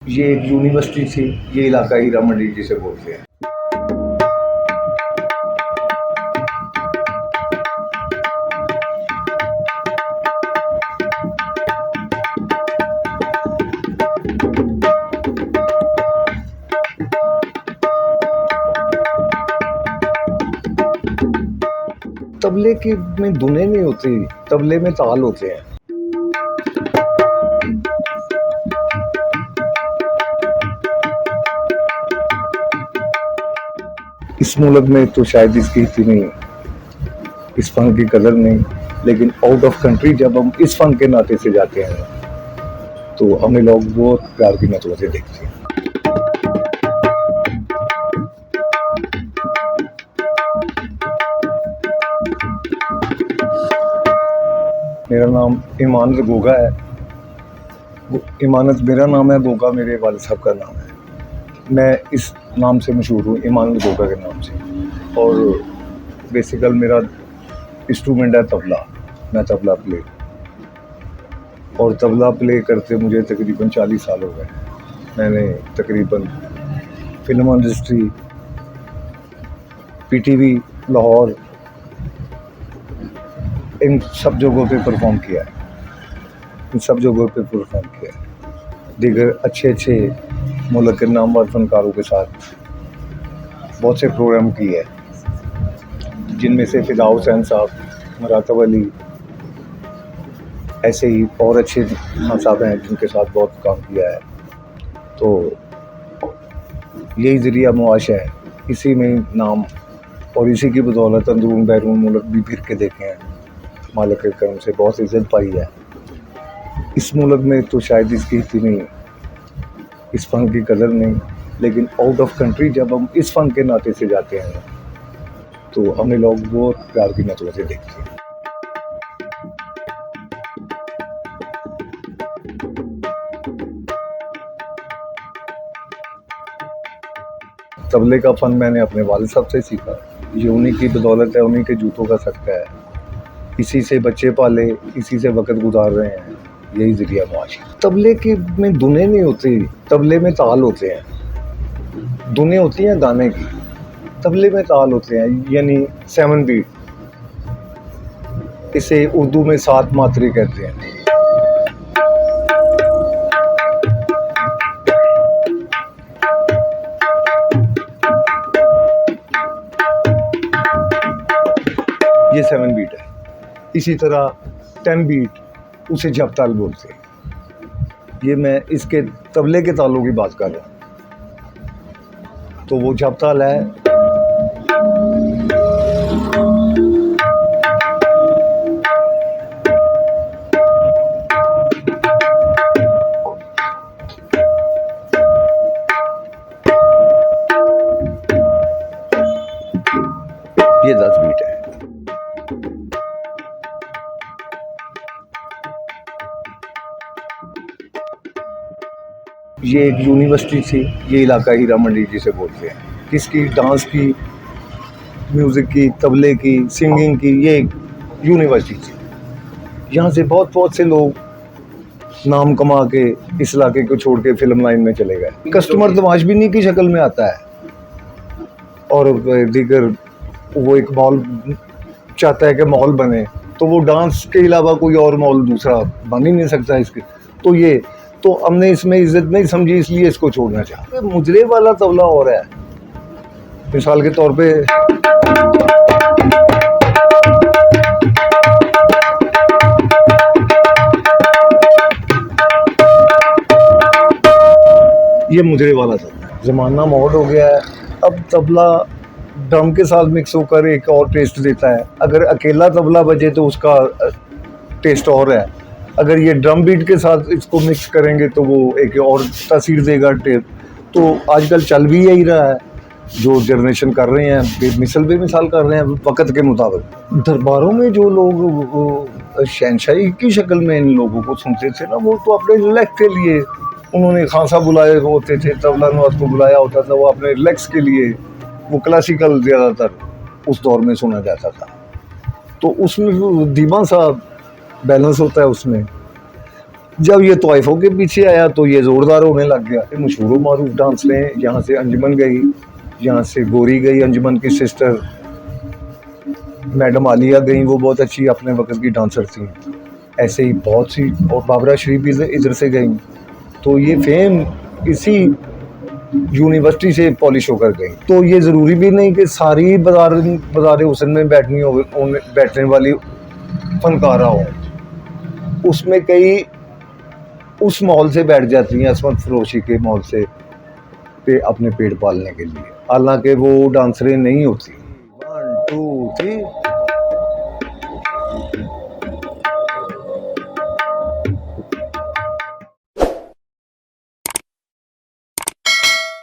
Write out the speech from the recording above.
ये एक यूनिवर्सिटी थी, ये इलाका हीरा मंडी जिसे बोलते हैं। तबले की में धुनें नहीं होती, तबले में ताल होते हैं। इस मुल्क में तो शायद इसकी इतनी इस फन की कदर नहीं, लेकिन आउट ऑफ कंट्री जब हम इस फन के नाते से जाते हैं तो हमें लोग बहुत प्यार की नजरों से देखते हैं। मेरा नाम इमानत गोगा है। इमानत मेरा नाम है, गोगा मेरे वालिद साहब का नाम है। मैं इस नाम से मशहूर हूँ, इमानत गोगा के नाम से। और बेसिकल मेरा इंस्ट्रूमेंट है तबला। मैं तबला प्ले और तबला प्ले करते मुझे तकरीबन 40 साल हो गए। मैंने तकरीबन फिल्म इंडस्ट्री, पीटीवी, लाहौर, इन सब जगहों पे परफॉर्म किया है। दीगर अच्छे मुल्क के नामवर फनकारों के साथ बहुत से प्रोग्राम किए हैं, जिनमें से फिदा हुसैन साहब, मरातब अली, ऐसे ही और अच्छे खान साहब हैं जिनके साथ बहुत काम किया है। तो यही ज़रिया मुआश है, इसी में नाम और इसी की बदौलत अंदरून बैरून मुल्क भी फिर के देखे हैं। मालिक के करम से बहुत इज़्ज़त पाई है। इस मुल्क में तो शायद इसकी इतनी इस फन की कदर नहीं, लेकिन आउट ऑफ कंट्री जब हम इस फन के नाते से जाते हैं तो हमें लोग बहुत प्यार की नजरों से देखते हैं। तबले का फन मैंने अपने वालिद साहब से सीखा। ये उन्हीं की बदौलत है, उन्हीं के जूतों का सदका है। इसी से बच्चे पाले, इसी से वक़्त गुजार रहे हैं। यही ज़रिया मुआश है। तबले की में धुनें नहीं होती, तबले में ताल होते हैं। धुनें होती हैं गाने की, तबले में ताल होते हैं, यानी 7 बीट। इसे उर्दू में 7 मात्रे कहते हैं। ये 7 बीट है। इसी तरह 10 बीट, उसे जब ताल बोलते हैं। ये मैं इसके तबले के तालों की बात कर रहा हूँ। तो वो जब ताल है। ये 10 बीट है। ये एक यूनिवर्सिटी थी, ये इलाका हीरा मंडी जिसे बोलते हैं। किसकी? डांस की, म्यूज़िक की, तबले की, सिंगिंग की। ये एक यूनिवर्सिटी थी। यहाँ से बहुत से लोग नाम कमा के इस इलाके को छोड़ के फिल्म लाइन में चले गए। कस्टमर तमाशबीनी की शक्ल में आता है और दीगर वो एक मॉल चाहता है कि मॉल बने, तो वो डांस के अलावा कोई और मॉल दूसरा बन ही नहीं सकता इसके। तो हमने इसमें इज्जत नहीं समझी, इसलिए इसको छोड़ना चाहा। मुजरे वाला तबला और है, मिसाल के तौर पे ये मुजरे वाला तबला। ज़माना मॉड हो गया है, अब तबला ड्रम के साथ मिक्स होकर एक और टेस्ट देता है। अगर अकेला तबला बजे तो उसका टेस्ट और है, अगर ये ड्रम बीट के साथ इसको मिक्स करेंगे तो वो एक और तासीर देगा टेप। तो आजकल चल भी यही रहा है, जो जनरेशन कर रहे हैं बेमिसाल कर रहे हैं वक़्त के मुताबिक। दरबारों में जो लोग शहनशाही की शक्ल में इन लोगों को सुनते थे ना, वो तो अपने रिलैक्स के लिए उन्होंने खान साहब बुलाए होते थे, तबला नवाज को बुलाया होता था, वो अपने रिलैक्स के लिए। वो क्लासिकल ज़्यादातर उस दौर में सुना जाता था, तो उसमें धीमा सा बैलेंस होता है उसमें। जब ये तोइफों के पीछे आया तो ये ज़ोरदार होने लग गया। मशहूर मारूफ डांस में यहाँ से अंजुमन गई, यहाँ से गोरी गई, अंजुमन की सिस्टर मैडम आलिया गई, वो बहुत अच्छी अपने वक्त की डांसर थी। ऐसे ही बहुत सी, और बाबरा शरीफ इधर से गई। तो ये फेम इसी यूनिवर्सिटी से पॉलिश होकर गई। तो ये ज़रूरी भी नहीं कि सारी बाज़ार हुसन में बैठने वाली फनकारा हो, उसमें कई उस मॉल से बैठ जाती हैं, असमत फरोशी के मॉल से, पे अपने पेट पालने के लिए, हालांकि वो डांसरें नहीं होती। 1 2 3